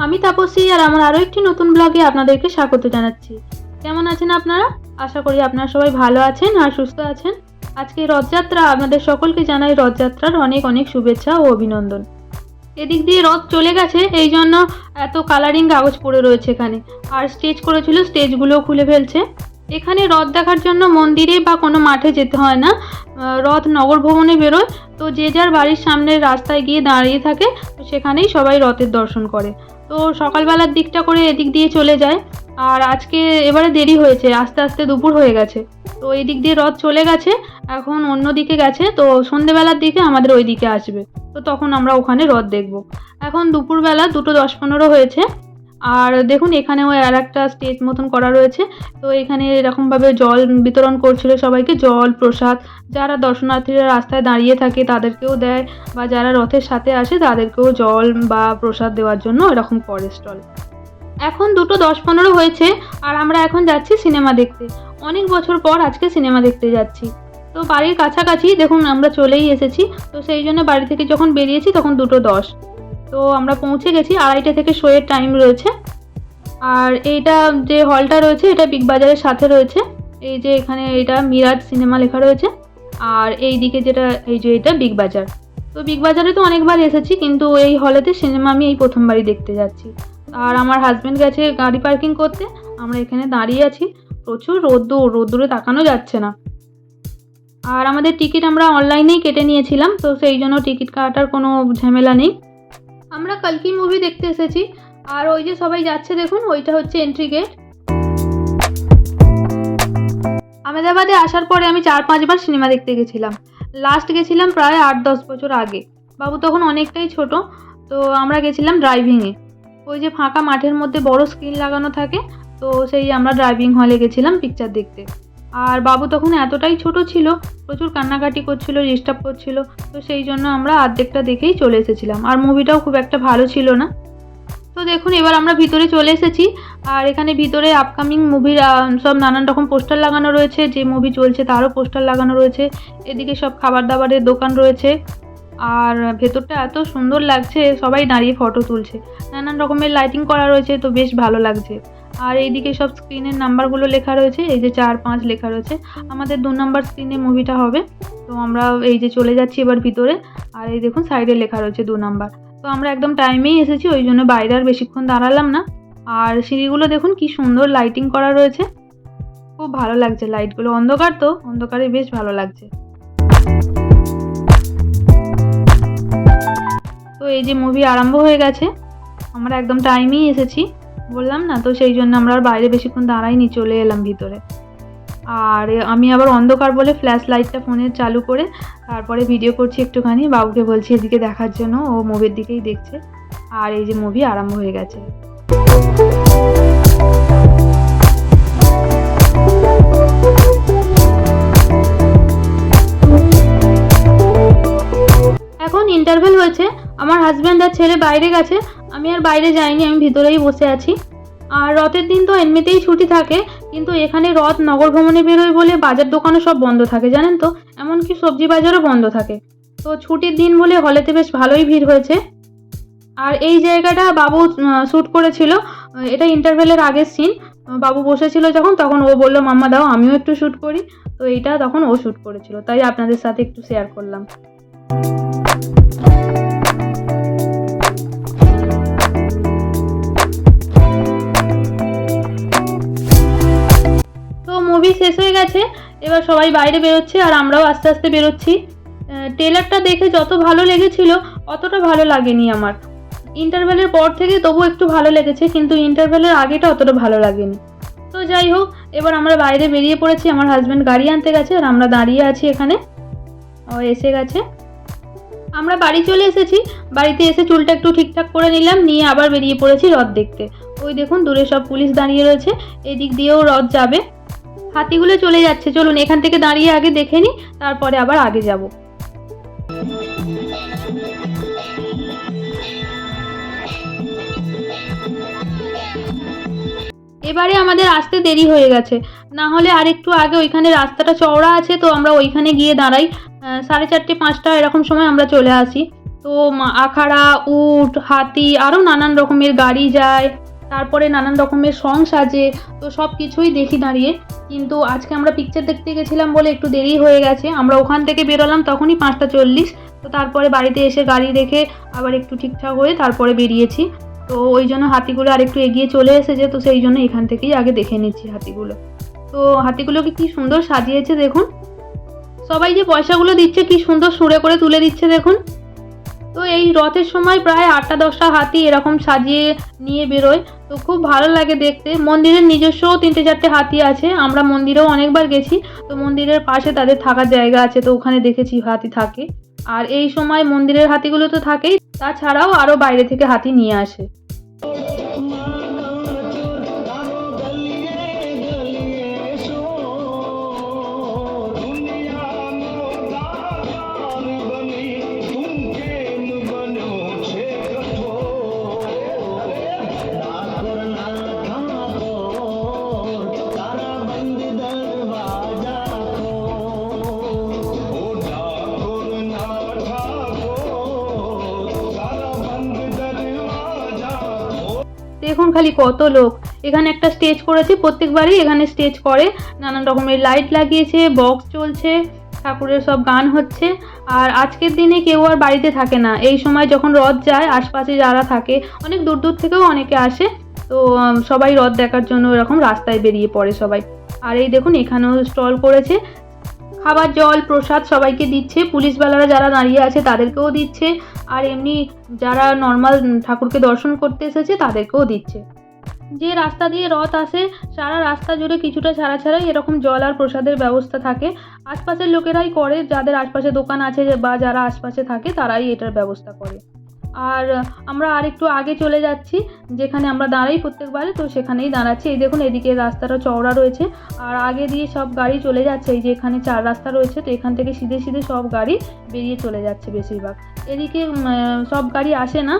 আমি তাপসী আর আমার আরও একটি নতুন ব্লগে আপনাদেরকে স্বাগত জানাচ্ছি। কেমন আছেন আপনারা? আশা করি আপনারা সবাই ভালো আছেন আর সুস্থ আছেন। আজকে রথযাত্রা, আপনাদের সকলকে জানাই রথযাত্রার অনেক অনেক শুভেচ্ছা ও অভিনন্দন। এদিক দিয়ে রথ চলে গেছে, এই জন্য এত কালারিং কাগজ পড়ে রয়েছে এখানে। আর স্টেজ করেছিল, স্টেজগুলোও খুলে ফেলছে। এখানে রথ দেখার জন্য মন্দিরে বা কোনো মাঠে যেতে হয় না, রথ নগর ভবনে বেরোয়। তো যে যার বাড়ির সামনের রাস্তায় গিয়ে দাঁড়িয়ে থাকে, তো সেখানেই সবাই রথের দর্শন করে। তো সকালবেলার দিকটা করে এদিক দিয়ে চলে যায়। আর আজকে এবারে দেরি হয়েছে, আস্তে আস্তে দুপুর হয়ে গেছে। তো এই দিক দিয়ে রথ চলে গেছে, এখন অন্য দিকে গেছে। তো সন্ধেবেলার দিকে আমাদের ওই দিকে আসবে, তো তখন আমরা ওখানে রথ দেখব। এখন দুপুরবেলা 2:10-15 হয়েছে। আর দেখুন এখানেও আর একটা স্টেজ মতন করা রয়েছে। তো এখানে এরকমভাবে জল বিতরণ করছিল সবাইকে, জল প্রসাদ। যারা দর্শনার্থীরা রাস্তায় দাঁড়িয়ে থাকে তাদেরকেও দেয়, বা যারা রথের সাথে আসে তাদেরকেও জল বা প্রসাদ দেওয়ার জন্য এরকম করে স্টল। এখন 2:10-15 হয়েছে আর আমরা এখন যাচ্ছি সিনেমা দেখতে। অনেক বছর পর আজকে সিনেমা দেখতে যাচ্ছি। তো বাড়ির কাছাকাছি দেখুন আমরা চলেই এসেছি। তো সেই জন্য বাড়ি থেকে যখন বেরিয়েছি তখন 2:10। তো আমরা পৌঁছে গেছি, 2:30 থেকে শোয়ের টাইম রয়েছে। আর এইটা যে হলটা রয়েছে এটা বিগ বাজারের সাথে রয়েছে। এই যে এখানে এটা মিরাজ সিনেমা লেখা রয়েছে। আর এই দিকে যেটা, এই যে এটা বিগ বাজার। তো বিগ বাজারে তো অনেকবার এসেছি, কিন্তু এই হলেতে সিনেমা আমি এই প্রথমবারই দেখতে যাচ্ছি। আর আমার হাজব্যান্ড গেছে গাড়ি পার্কিং করতে, আমরা এখানে দাঁড়িয়ে আছি। প্রচুর রোদ্দুরে তাকানো যাচ্ছে না। আর আমাদের টিকিট আমরা অনলাইনেই কেটে নিয়েছিলাম, তো সেই জন্য টিকিট কাটার কোনো ঝামেলা নেই। আমরা কালকি মুভি দেখতে এসেছি। আর ওই যে সবাই যাচ্ছে দেখুন, ওইটা হচ্ছে এন্ট্রি গেট। আহমেদাবাদে আসার পরে আমি 4-5 বার সিনেমা দেখতে গেছিলাম। লাস্ট গেছিলাম প্রায় 8-10 বছর আগে। বাবু তখন অনেকটাই ছোট। তো আমরা গেছিলাম ড্রাইভিংয়ে। ওই যে ফাঁকা মাঠের মধ্যে বড় স্ক্রিন লাগানো থাকে, তো সেই আমরা ড্রাইভিং হলে গেছিলাম পিকচার দেখতে। আর বাবু তখন এতটাই ছোট ছিল, প্রচুর কান্নাকাটি করছিল, ডিস্টার্ব করছিল। তো সেই জন্য আমরা অর্ধেকটা দেখেই চলে এসেছিলাম। আর মুভিটাও খুব একটা ভালো ছিল না। তো দেখুন এবার আমরা ভিতরে চলে এসেছি। আর এখানে ভিতরে আপকামিং মুভির সব নানান রকম পোস্টার লাগানো রয়েছে, যে মুভি চলছে তারও পোস্টার লাগানো রয়েছে। এদিকে সব খাবার দাবারের দোকান রয়েছে। আর ভেতরটা এত সুন্দর লাগছে, সবাই দাঁড়িয়ে ফটো তুলছে। নানান রকমের লাইটিং করা রয়েছে, তো বেশ ভালো লাগছে। আর এইদিকে সব স্ক্রিনের নাম্বারগুলো লেখা রয়েছে, এই যে 4-5 লেখা রয়েছে। আমাদের 2 নম্বর স্ক্রিনে মুভিটা হবে। তো আমরা এই যে চলে যাচ্ছি এবার ভিতরে। আর এই দেখুন সাইডে লেখা রয়েছে 2 নম্বর। তো আমরা একদম টাইমেই এসেছি, ওই জন্য বাইরে আর বেশিক্ষণ দাঁড়ালাম না। আর সিঁড়িগুলো দেখুন কি সুন্দর লাইটিং করা রয়েছে, খুব ভালো লাগছে লাইটগুলো। অন্ধকার, তো অন্ধকারে বেশ ভালো লাগছে। তো এই যে মুভি আরম্ভ হয়ে গেছে, আমরা একদম টাইমেই এসেছি বললাম না, তো সেই জন্য আমরা আর বাইরে বেশিক্ষণ দাঁড়াইনি, চলে এলাম ভিতরে। আর আমি আবার অন্ধকার বলে ফ্ল্যাশ লাইটটা ফোনে চালু করে তারপরে ভিডিও করছি একটুখানি। বাবুকে বলছি এদিকে দেখার জন্য, ও মুভির দিকেই দেখছে। আর এই যে মুভি আরম্ভ হয়ে গেছে। এখন ইন্টারভেল হয়েছে, আমার হাজব্যান্ড আর ছেলে বাইরে গেছে। আমি আর বাইরে যাইনি, আমি ভিতরেই বসে আছি। আর রথের দিন তো এমনিতেই ছুটি থাকে, কিন্তু এখানে রথ নগর ভ্রমণে বেরোয় বলে বাজার দোকানও সব বন্ধ থাকে জানেন তো, এমনকি সবজি বাজারও বন্ধ থাকে। তো ছুটির দিন বলে হলেতে বেশ ভালোই ভিড় হয়েছে। আর এই জায়গাটা বাবু শ্যুট করেছিল, এটা ইন্টারভেলের আগের সিন। বাবু বসেছিল যখন, তখন ও বললো মাম্মা দাও আমিও একটু শ্যুট করি। তো এইটা তখন ও শ্যুট করেছিল, তাই আপনাদের সাথে একটু শেয়ার করলাম। তো মুভি শেষ হয়ে গেছে, এবার সবাই বাইরে বেরোচ্ছে আর আমরাও আস্তে আস্তে বেরোচ্ছি। ট্রেলারটা দেখে যত ভালো লেগেছিল অতটা ভালো লাগেনি আমার। ইন্টারভেলের পর থেকে তবু একটু ভালো লেগেছে, কিন্তু ইন্টারভেলের আগেটা অতটা ভালো লাগেনি। তো যাই হোক, এবার আমরা বাইরে বেরিয়ে পড়েছি। আমার হাজব্যান্ড গাড়ি আনতে গেছে আর আমরা দাঁড়িয়ে আছি এখানে। ও এসে গেছে, আমরা বাড়ি চলে এসেছি। বাড়িতে এসে চুলটা একটু ঠিকঠাক করে নিলাম, নিয়ে আবার বেরিয়ে পড়েছি রথ দেখতে। ওই দেখুন দূরে সব পুলিশ দাঁড়িয়ে রয়েছে, এদিক দিয়েও রথ যাবে। হাতিগুলো চলে যাচ্ছে, চলুন এখান থেকে দাঁড়িয়ে আগে দেখে নিই, তারপরে আবার আগে যাব। এবারে আমাদের আসতে দেরি হয়ে গেছে, না হলে আর একটু আগে ওইখানে রাস্তাটা চওড়া আছে, তো আমরা ওইখানে গিয়ে দাঁড়াই। 4:30-5টা এরকম সময় আমরা চলে আসি। তো আখাড়া, উট, হাতি আরও নানান রকমের গাড়ি যায়, তারপরে নানান রকমের সং সাজে। তো সব কিছুই দেখি দাঁড়িয়ে। কিন্তু আজকে আমরা পিকচার দেখতে গেছিলাম বলে একটু দেরি হয়ে গেছে। আমরা ওখান থেকে বেরোলাম তখনই 5টা 40। তো তারপরে বাড়িতে এসে গাড়ি দেখে আবার একটু ঠিকঠাক হয়ে তারপরে বেরিয়েছি। তো ওই জন্য হাতিগুলো আর একটু এগিয়ে চলে এসেছে, তো সেই জন্য এখান থেকেই আগে দেখে নিচ্ছি হাতিগুলো। তো হাতিগুলোকে কি সুন্দর সাজিয়েছে দেখুন। সবাই যে পয়সাগুলো দিচ্ছে কি সুন্দর সুরে করে তুলে দিচ্ছে দেখুন। তো এই রথের সময় প্রায় 8টা 10টা হাতি এরকম সাজিয়ে নিয়ে বেরোয়। তো খুব ভালো লাগে দেখতে। মন্দিরের নিজস্ব 3টে 4টে হাতি আছে। আমরা মন্দিরেও অনেকবার গেছি। তো মন্দিরের পাশে তাদের থাকার জায়গা আছে, তো ওখানে দেখেছি হাতি থাকে। আর এই সময় মন্দিরের হাতিগুলো তো থাকেই, তাছাড়াও আরও বাইরে থেকে হাতি নিয়ে আসে। দেখুন খালি কত লোক। এখানে একটা স্টেজ করেছে, প্রত্যেকবারই এখানে স্টেজ করে, নানান রকমের লাইট লাগিয়েছে, বক্স চলছে, ঠাকুরের সব গান হচ্ছে। আর আজকের দিনে কেউ আর বাড়িতে থাকে না। এই সময় যখন রথ যায়, আশপাশে যারা থাকে অনেক দূর দূর থেকেও অনেকে আসে। তো সবাই রথ দেখার জন্য এরকম রাস্তায় বেরিয়ে পড়ে সবাই। আর এই দেখুন এখানেও স্টল করেছে, খাবার জল প্রসাদ সবাইকে দিচ্ছে। পুলিশওয়ালারা যারা দাঁড়িয়ে আছে তাদেরকেও দিচ্ছে, আর এমনি যারা নর্মাল ঠাকুরকে দর্শন করতে এসেছে তাদেরকেও দিচ্ছে। যে রাস্তা দিয়ে রথ আসে সারা রাস্তা জুড়ে কিছুটা ছাড়া ছাড়াই এরকম জল আর প্রসাদের ব্যবস্থা থাকে। আশপাশের লোকেরাই করে, যাদের আশপাশে দোকান আছে বা যারা আশপাশে থাকে তারাই এটার ব্যবস্থা করে। আর আমরা আর একটু আগে চলে যাচ্ছি, যেখানে আমরা দাঁড়াই প্রত্যেকবারে, তো সেখানেই দাঁড়াচ্ছি। এই দেখুন এদিকে রাস্তাটা চওড়া রয়েছে, আর আগে দিয়ে সব গাড়ি চলে যাচ্ছে। এই যে এখানে 4 রাস্তা রয়েছে, তো এখান থেকে সিধে সিধে সব গাড়ি বেরিয়ে চলে যাচ্ছে বেশিরভাগ। এদিকে সব গাড়ি আসে না,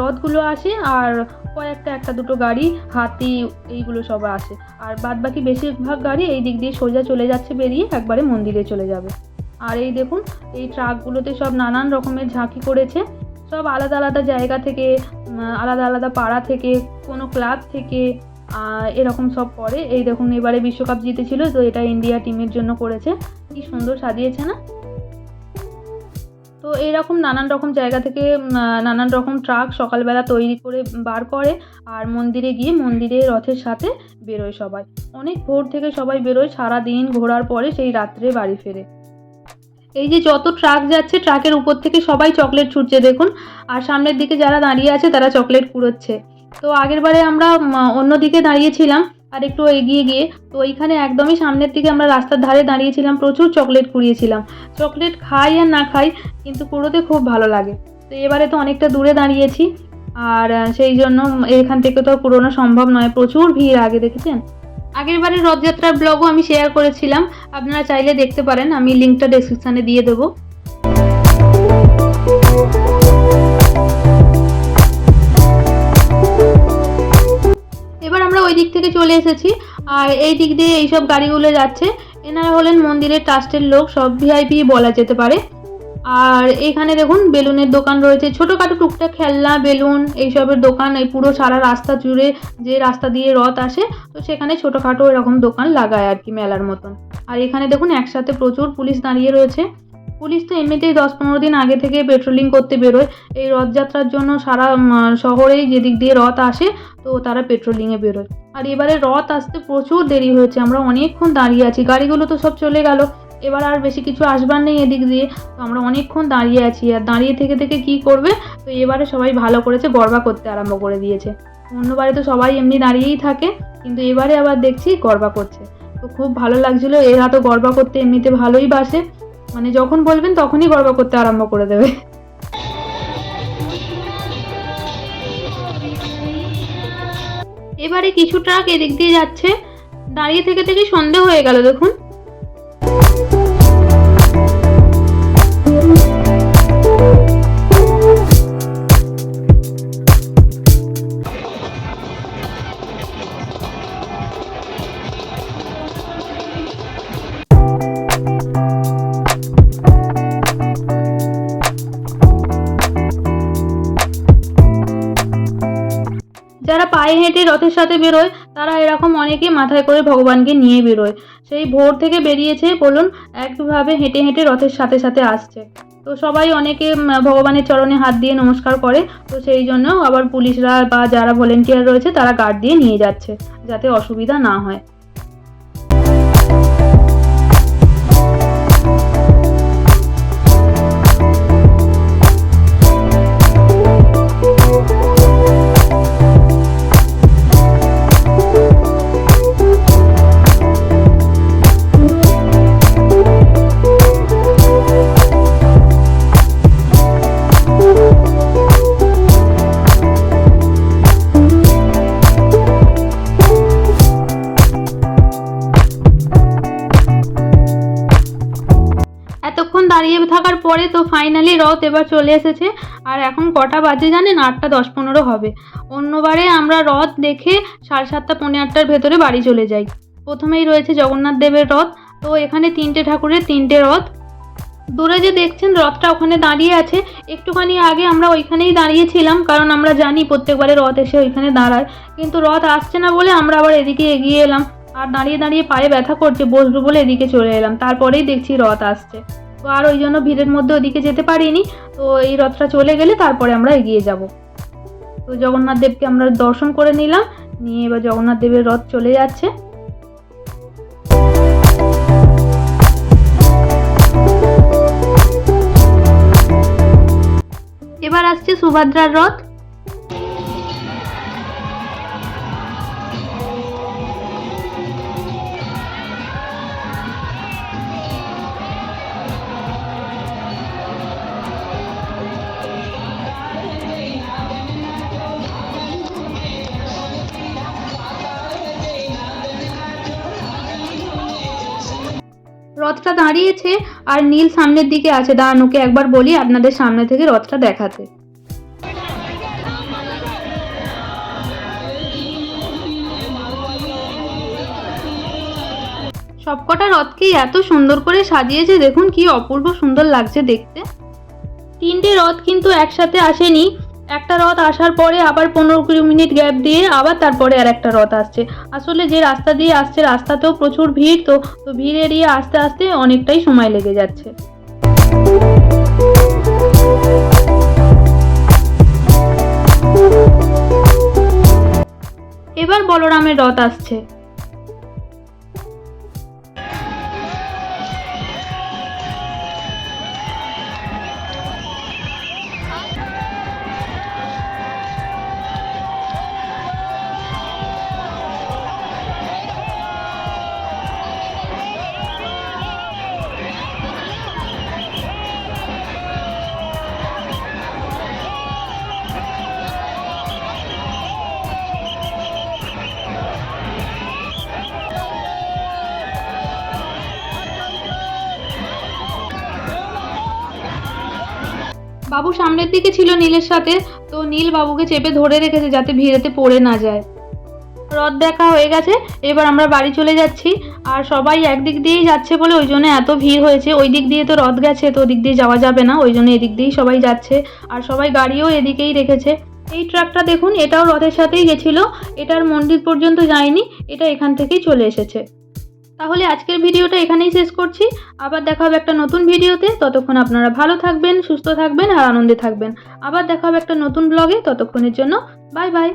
রথগুলো আসে আর কয়েকটা 1টা 2টো গাড়ি, হাতি এইগুলো সব আসে। আর বাদবাকি বেশিরভাগ গাড়ি এই দিক দিয়ে সোজা চলে যাচ্ছে বেরিয়ে, একবারে মন্দিরে চলে যাবে। আর এই দেখুন এই ট্রাকগুলোতে সব নানান রকমের ঝাঁকি করেছে, সব আলাদা আলাদা জায়গা থেকে, আলাদা আলাদা পাড়া থেকে, কোনো ক্লাব থেকে এরকম সব করে। এই দেখুন এবারে বিশ্বকাপ জিতেছিল, তো এটা ইন্ডিয়া টিমের জন্য করেছে। কি সুন্দর সাজিয়েছে না? তো এইরকম নানান রকম জায়গা থেকে নানান রকম ট্রাক সকালবেলা তৈরি করে বার করে, আর মন্দিরে গিয়ে মন্দিরে রথের সাথে বেরোয় সবাই। অনেক ভোর থেকে সবাই বেরোয়, সারাদিন ঘোরার পরে সেই রাত্রে বাড়ি ফেরে। এই যে যত ট্রাক যাচ্ছে ট্রাকের উপর থেকে সবাই চকলেট ছুটছে দেখুন, আর সামনের দিকে যারা দাঁড়িয়ে আছে তারা চকলেট কুড়োচ্ছে। তো আগের বারে আমরা অন্য দিকে দাঁড়িয়েছিলাম আর একটু এগিয়ে গিয়ে, তো এইখানে একদমই সামনের দিকে আমরা রাস্তার ধারে দাঁড়িয়েছিলাম, প্রচুর চকলেট কুড়িয়েছিলাম। চকলেট খাই আর না খাই, কিন্তু কুড়োতে খুব ভালো লাগে। তো এবারে তো অনেকটা দূরে দাঁড়িয়েছি, আর সেই জন্য এখান থেকে তো কুড়োনো সম্ভব নয়, প্রচুর ভিড়। আগে দেখেছেন, আগের বারের রথযাত্রার ব্লগও আমি শেয়ার করেছিলাম, আপনারা চাইলে দেখতে পারেন, আমি লিঙ্কটা ডেসক্রিপশানে দিয়ে দেবো। এবার আমরা ওই দিক থেকে চলে এসেছি, আর এই দিক দিয়ে এইসব গাড়িগুলো যাচ্ছে। এনারা হলেন মন্দিরের ট্রাস্টের লোক, সব ভিআইপি বলা যেতে পারে। আর এখানে দেখুন বেলুনের দোকান রয়েছে, ছোটোখাটো টুকটাক খেলনা, বেলুন এইসবের দোকান। এই পুরো সারা রাস্তা জুড়ে যে রাস্তা দিয়ে রথ আসে, তো সেখানে ছোটোখাটো এরকম দোকান লাগায় আর কি, মেলার মতন। আর এখানে দেখুন একসাথে প্রচুর পুলিশ দাঁড়িয়ে রয়েছে। পুলিশ তো এমনিতেই 10-15 দিন আগে থেকে পেট্রোলিং করতে বেরোয় এই রথযাত্রার জন্য। সারা শহরেই যেদিক দিয়ে রথ আসে, তো তারা পেট্রোলিংয়ে বেরোয়। আর এবারে রথ আসতে প্রচুর দেরি হয়েছে, আমরা অনেকক্ষণ দাঁড়িয়ে আছি। গাড়িগুলো তো সব চলে গেল, এবার আর বেশি কিছু আসবার নেই এদিক দিয়ে, তো আমরা অনেকক্ষণ দাঁড়িয়ে আছি। আর দাঁড়িয়ে থেকে থেকে কী করবে, তো এবারে সবাই ভালো করেছে, গরবা করতে আরম্ভ করে দিয়েছে। অন্যবারে তো সবাই এমনি দাঁড়িয়েই থাকে, কিন্তু এবারে আবার দেখছি গরবা করছে। তো খুব ভালো লাগছিল। এরা তো গরবা করতে এমনিতে ভালোই বাসে, মানে যখন বলবেন তখনই গরবা করতে আরম্ভ করে দেবে। এবারে কিছু ট্রাক এদিক দিয়ে যাচ্ছে, দাঁড়িয়ে থেকে থেকে সন্ধে হয়ে গেল দেখুন। পায়ে হেঁটে রথের সাথে বেরোয়, তারা এরকম অনেকে মাথায় করে ভগবানকে নিয়ে বেরোয়। সেই ভোর থেকে বেরিয়েছে বলুন, একভাবে হেঁটে হেঁটে রথের সাথে সাথে আসছে। তো সবাই অনেকে ভগবানের চরণে হাত দিয়ে নমস্কার করে। তো সেই জন্য আবার পুলিশরা বা যারা ভলেন্টিয়ার রয়েছে তারা গার্ড দিয়ে নিয়ে যাচ্ছে, যাতে অসুবিধা না হয়। এতক্ষণ দাঁড়িয়ে থাকার পরে তো ফাইনালি রথ এবার চলে এসেছে। আর এখন কটা বাজে জানেন? 8:10-15 হবে। অন্যবারে আমরা রথ দেখে 7:30 পৌনে 8টার ভেতরে বাড়ি চলে যাই। প্রথমেই রয়েছে জগন্নাথ দেবের রথ। তো এখানে 3টে ঠাকুরের 3টে রথ। দূরে যে দেখছেন রথটা ওখানে দাঁড়িয়ে আছে, একটুখানি আগে আমরা ওইখানেই দাঁড়িয়েছিলাম, কারণ আমরা জানি প্রত্যেকবারে রথ এসে ওইখানে দাঁড়ায়। কিন্তু রথ আসছে না বলে আমরা আবার এদিকে এগিয়ে এলাম। আর দাঁড়িয়ে দাঁড়িয়ে পায়ে ব্যথা করছে, বসবো বলে এদিকে চলে এলাম। তারপরেই দেখছি রথ আসছে। তো আর ওই জন্য ভিড়ের মধ্যে ওদিকে যেতে পারিনি। তো এই রথটা চলে গেলে তারপরে আমরা এগিয়ে যাব। তো জগন্নাথ দেবকে আমরা দর্শন করে নিলাম, নিয়ে এবার জগন্নাথ দেবের রথ চলে যাচ্ছে। এবার আসছে সুভদ্রার রথ। রথটা দাঁড়িয়েছে আর নীল সামনের দিকে আছে দাঁড়ানোকে একবার বলি আপনাদের সামনে থেকে রথটা দেখাতে। সবকটা রথকেই এত সুন্দর করে সাজিয়েছে, দেখুন কি অপূর্ব সুন্দর লাগছে দেখতে। 3টে রথ কিন্তু একসাথে আসেনি, একটা রথ আসার পরে আবার 15-20 মিনিট গ্যাপ দিয়ে আবার তারপরে আর একটা রথ আসছে। আসলে যে রাস্তা দিয়ে আসছে রাস্তাতেও প্রচুর ভিড়, তো ভিড় এড়িয়ে আস্তে আস্তে অনেকটাই সময় লেগে যাচ্ছে। এবার বলরামের রথ আসছে। বাবু সামনের দিকে ছিল নীলের সাথে, তো নীল বাবুকে চেপে ধরে রেখেছে যাতে ভিড়েতে পড়ে না যায়। রথ দেখা হয়ে গেছে, এবার আমরা বাড়ি চলে যাচ্ছি। আর সবাই একদিক দিয়েই যাচ্ছে বলে ওই জন্য এত ভিড় হয়েছে। ওই দিক দিয়ে তো রথ গেছে, তো ওদিক দিয়ে যাওয়া যাবে না, ওই জন্য এদিক দিয়েই সবাই যাচ্ছে। আর সবাই গাড়িও এদিকেই রেখেছে। এই ট্রাকটা দেখুন, এটাও রথের সাথেই গেছিলো, এটার মন্দির পর্যন্ত যায়নি, এটা এখান থেকেই চলে এসেছে। তাহলে আজকের ভিডিওটা এখানেই শেষ করছি। আবার দেখা হবে একটা নতুন ভিডিওতে। ততক্ষণ আপনারা ভালো থাকবেন, সুস্থ থাকবেন আর আনন্দে থাকবেন। আবার দেখা হবে একটা নতুন ব্লগে। ততক্ষণের জন্য বাই বাই।